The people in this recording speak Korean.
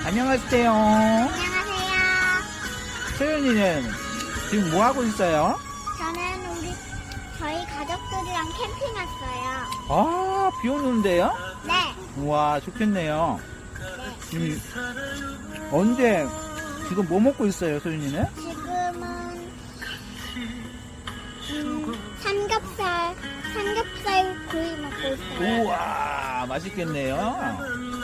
안녕하세요. 안녕하세요. 소연이는 지금 뭐 하고 있어요? 저는 저희 가족들이랑 캠핑 왔어요. 아, 비 오는데요? 네. 우와, 좋겠네요. 네. 언제, 지금 뭐 먹고 있어요, 소연이는? 지금은 삼겹살 구이 먹고 있어요. 우와, 맛있겠네요.